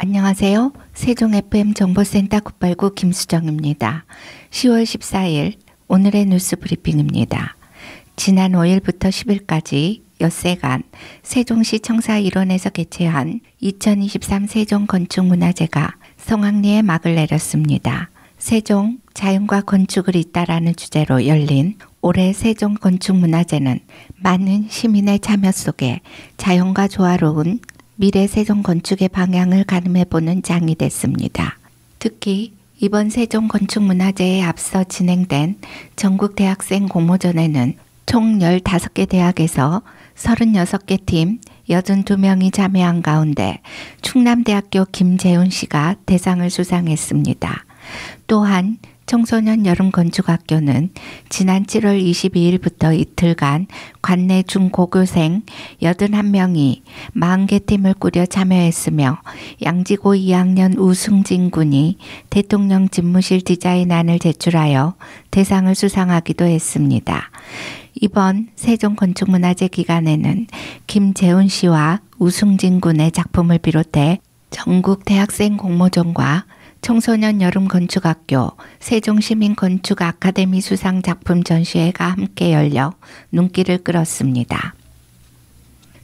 안녕하세요. 세종 FM 정보센터 989 김수정입니다. 10월 14일 오늘의 뉴스 브리핑입니다. 지난 5일부터 10일까지 엿새간 세종시 청사일원에서 개최한 2023 세종건축문화제가 성황리에 막을 내렸습니다. 세종, 자연과 건축을 잇다라는 주제로 열린 올해 세종건축문화제는 많은 시민의 참여 속에 자연과 조화로운 미래 세종 건축의 방향을 가늠해보는 장이 됐습니다. 특히 이번 세종 건축문화제에 앞서 진행된 전국 대학생 공모전에는 총 15개 대학에서 36개 팀 82명이 참여한 가운데 충남대학교 김재훈 씨가 대상을 수상했습니다. 또한 청소년 여름건축학교는 지난 7월 22일부터 이틀간 관내 중고교생 81명이 40개 팀을 꾸려 참여했으며 양지고 2학년 우승진 군이 대통령 집무실 디자인안을 제출하여 대상을 수상하기도 했습니다. 이번 세종건축문화제 기간에는 김재훈 씨와 우승진 군의 작품을 비롯해 전국 대학생 공모전과 청소년 여름건축학교 세종시민건축아카데미 수상 작품 전시회가 함께 열려 눈길을 끌었습니다.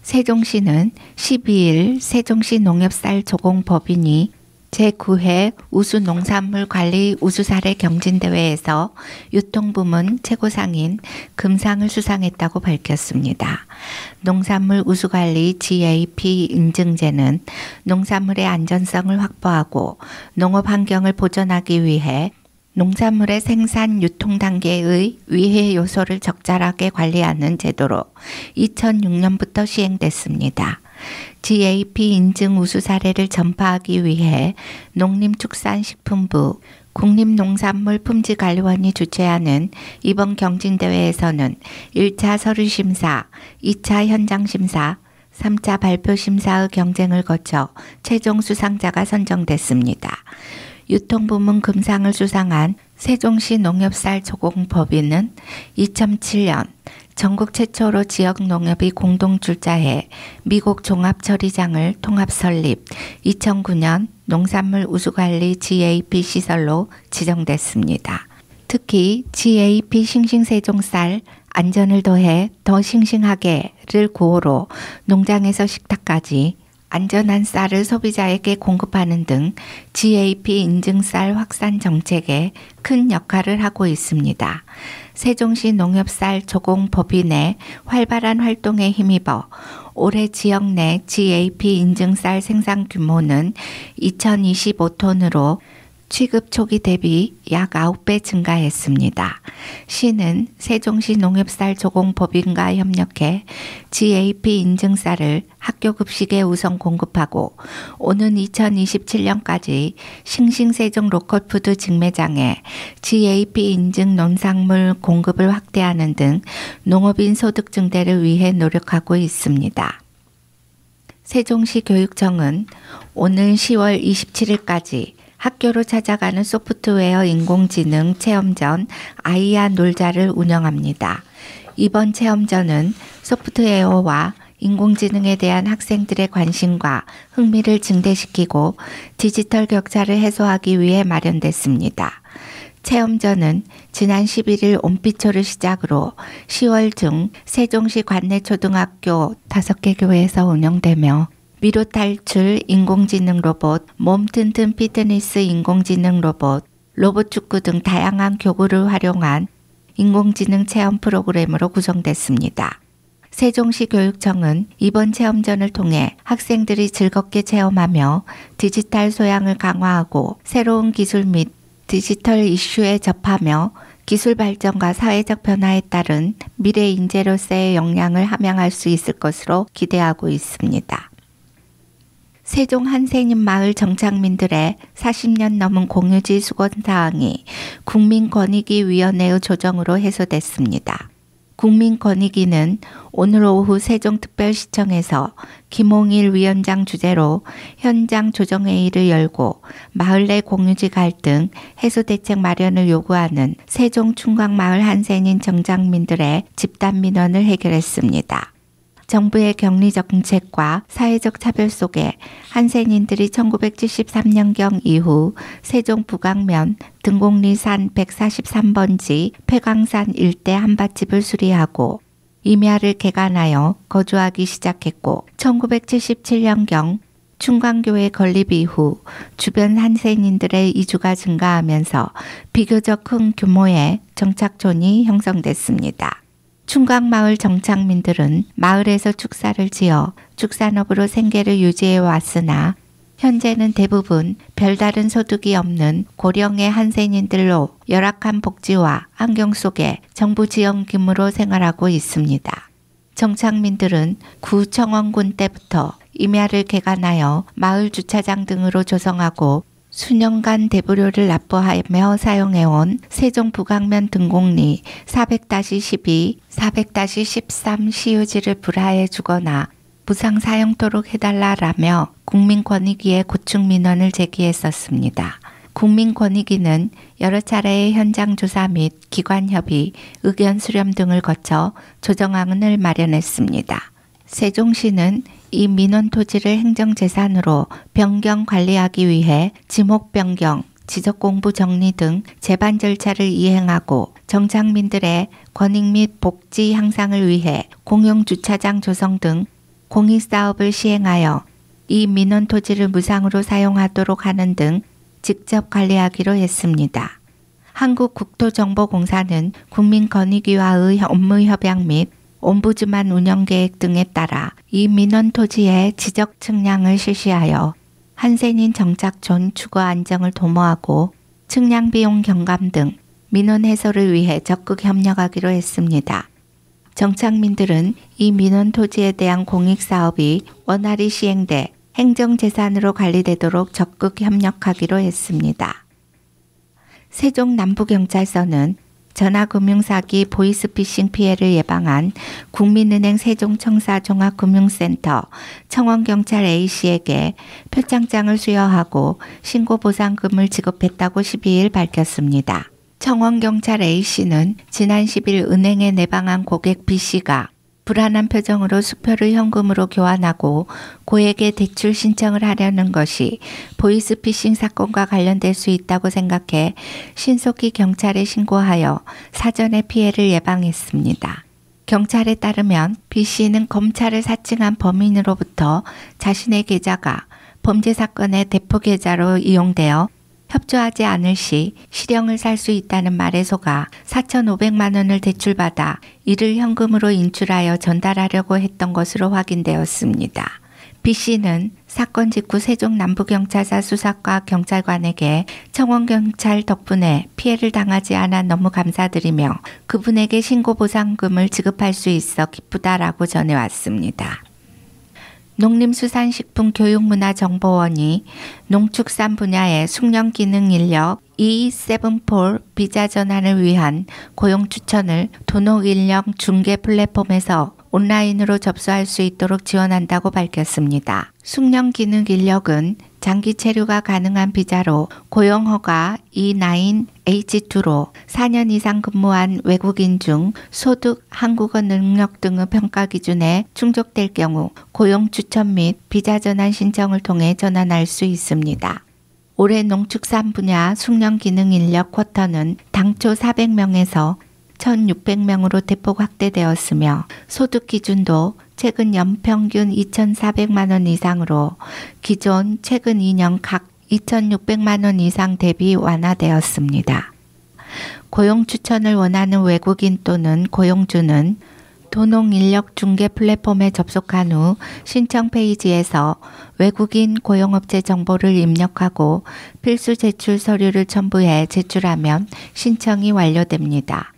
세종시는 12일 세종시 농협쌀 조공법인이 제9회 우수농산물관리 우수사례 경진대회에서 유통부문 최고상인 금상을 수상했다고 밝혔습니다. 농산물 우수관리 GAP 인증제는 농산물의 안전성을 확보하고 농업환경을 보존하기 위해 농산물의 생산 유통 단계의 위해 요소를 적절하게 관리하는 제도로 2006년부터 시행됐습니다. GAP 인증 우수 사례를 전파하기 위해 농림축산식품부 국립농산물품질관리원이 주최하는 이번 경진대회에서는 1차 서류심사, 2차 현장심사, 3차 발표심사의 경쟁을 거쳐 최종 수상자가 선정됐습니다. 유통부문 금상을 수상한 세종시 농협쌀 조공법인은 2007년 전국 최초로 지역 농협이 공동 출자해 미국 종합처리장을 통합 설립, 2009년 농산물 우수관리 GAP 시설로 지정됐습니다. 특히 GAP 싱싱세종쌀 안전을 더해 더 싱싱하게를 구호로 농장에서 식탁까지 안전한 쌀을 소비자에게 공급하는 등 GAP 인증쌀 확산 정책에 큰 역할을 하고 있습니다. 세종시 농협쌀 조공법인의 활발한 활동에 힘입어 올해 지역 내 GAP 인증쌀 생산 규모는 2025톤으로 취급 초기 대비 약 9배 증가했습니다. 시는 세종시 농협쌀 조공법인과 협력해 GAP 인증쌀을 학교 급식에 우선 공급하고 오는 2027년까지 싱싱세종 로컬푸드 직매장에 GAP 인증 농산물 공급을 확대하는 등 농업인 소득 증대를 위해 노력하고 있습니다. 세종시 교육청은 오늘 10월 27일까지 학교로 찾아가는 소프트웨어 인공지능 체험전 아이야 놀자를 운영합니다. 이번 체험전은 소프트웨어와 인공지능에 대한 학생들의 관심과 흥미를 증대시키고 디지털 격차를 해소하기 위해 마련됐습니다. 체험전은 지난 11일 온피초를 시작으로 10월 중 세종시 관내초등학교 5개 교회에서 운영되며 미로 탈출 인공지능 로봇, 몸 튼튼 피트니스 인공지능 로봇, 로봇 축구 등 다양한 교구를 활용한 인공지능 체험 프로그램으로 구성됐습니다. 세종시 교육청은 이번 체험전을 통해 학생들이 즐겁게 체험하며 디지털 소양을 강화하고 새로운 기술 및 디지털 이슈에 접하며 기술 발전과 사회적 변화에 따른 미래 인재로서의 역량을 함양할 수 있을 것으로 기대하고 있습니다. 세종 한센인마을 정착민들의 40년 넘은 공유지 수건사항이 국민권익위원회의 조정으로 해소됐습니다. 국민권익위는 오늘 오후 세종특별시청에서 김홍일 위원장 주재로 현장 조정회의를 열고 마을 내 공유지 갈등 해소 대책 마련을 요구하는 세종 충광마을 한센인 정착민들의 집단 민원을 해결했습니다. 정부의 격리 정책과 사회적 차별 속에 한센인들이 1973년경 이후 세종 북악면 등곡리산 143번지 폐광산 일대 한밭집을 수리하고 임야를 개간하여 거주하기 시작했고 1977년경 충광교회 건립 이후 주변 한센인들의 이주가 증가하면서 비교적 큰 규모의 정착촌이 형성됐습니다. 충광마을 정착민들은 마을에서 축사를 지어 축산업으로 생계를 유지해 왔으나 현재는 대부분 별다른 소득이 없는 고령의 한센인들로 열악한 복지와 환경 속에 정부 지원금으로 생활하고 있습니다. 정착민들은 구청원군 때부터 임야를 개간하여 마을 주차장 등으로 조성하고 수년간 대부료를 납부하며 사용해온 세종 북악면 등곡리 400-12, 400-13 시유지를 불하해 주거나 무상 사용토록 해달라라며 국민권익위에 고충 민원을 제기했었습니다. 국민권익위는 여러 차례의 현장 조사 및 기관 협의, 의견 수렴 등을 거쳐 조정안을 마련했습니다. 세종시는 이 민원 토지를 행정재산으로 변경 관리하기 위해 지목 변경, 지적공부 정리 등 재반 절차를 이행하고 정착민들의 권익 및 복지 향상을 위해 공용주차장 조성 등 공익사업을 시행하여 이 민원 토지를 무상으로 사용하도록 하는 등 직접 관리하기로 했습니다. 한국국토정보공사는 국민권익위와의 업무협약 및 옴부즈만 운영계획 등에 따라 이 민원 토지의 지적 측량을 실시하여 한센인 정착촌 주거 안정을 도모하고 측량 비용 경감 등 민원 해소를 위해 적극 협력하기로 했습니다. 정착민들은 이 민원 토지에 대한 공익사업이 원활히 시행돼 행정재산으로 관리되도록 적극 협력하기로 했습니다. 세종 남부경찰서는 전화금융사기 보이스피싱 피해를 예방한 국민은행 세종청사종합금융센터 청원경찰 A씨에게 표창장을 수여하고 신고보상금을 지급했다고 12일 밝혔습니다. 청원경찰 A씨는 지난 10일 은행에 내방한 고객 B씨가 불안한 표정으로 수표를 현금으로 교환하고 고액의 대출 신청을 하려는 것이 보이스피싱 사건과 관련될 수 있다고 생각해 신속히 경찰에 신고하여 사전에 피해를 예방했습니다. 경찰에 따르면 B씨는 검찰을 사칭한 범인으로부터 자신의 계좌가 범죄 사건의 대표 계좌로 이용되어 협조하지 않을 시 실형을 살 수 있다는 말에 속아 4,500만 원을 대출받아 이를 현금으로 인출하여 전달하려고 했던 것으로 확인되었습니다. B씨는 사건 직후 세종 남부경찰서 수사과 경찰관에게 청원경찰 덕분에 피해를 당하지 않아 너무 감사드리며 그분에게 신고보상금을 지급할 수 있어 기쁘다라고 전해왔습니다. 농림수산식품교육문화정보원이 농축산 분야의 숙련기능 인력 E7폴 비자 전환을 위한 고용 추천을 도농인력 중개 플랫폼에서 온라인으로 접수할 수 있도록 지원한다고 밝혔습니다. 숙련기능 인력은 장기 체류가 가능한 비자로 고용허가 E9H2로 4년 이상 근무한 외국인 중 소득, 한국어 능력 등의 평가 기준에 충족될 경우 고용 추천 및 비자 전환 신청을 통해 전환할 수 있습니다. 올해 농축산 분야 숙련기능 인력 쿼터는 당초 400명에서 1,600명으로 대폭 확대되었으며 소득 기준도 최근 연평균 2,400만 원 이상으로 기존 최근 2년 각 2,600만 원 이상 대비 완화되었습니다. 고용 추천을 원하는 외국인 또는 고용주는 도농인력 중개 플랫폼에 접속한 후 신청 페이지에서 외국인 고용업체 정보를 입력하고 필수 제출 서류를 첨부해 제출하면 신청이 완료됩니다.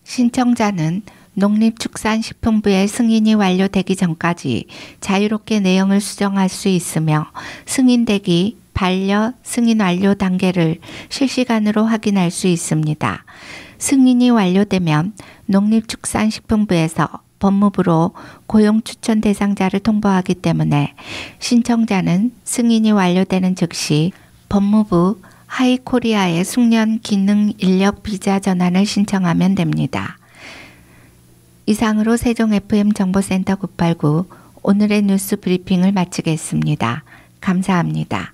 신청자는 농림축산식품부의 승인이 완료되기 전까지 자유롭게 내용을 수정할 수 있으며 승인되기, 반려, 승인 완료 단계를 실시간으로 확인할 수 있습니다. 승인이 완료되면 농림축산식품부에서 법무부로 고용 추천 대상자를 통보하기 때문에 신청자는 승인이 완료되는 즉시 법무부 하이코리아의 숙련 기능 인력 비자 전환을 신청하면 됩니다. 이상으로 세종 FM 정보센터 989 오늘의 뉴스 브리핑을 마치겠습니다. 감사합니다.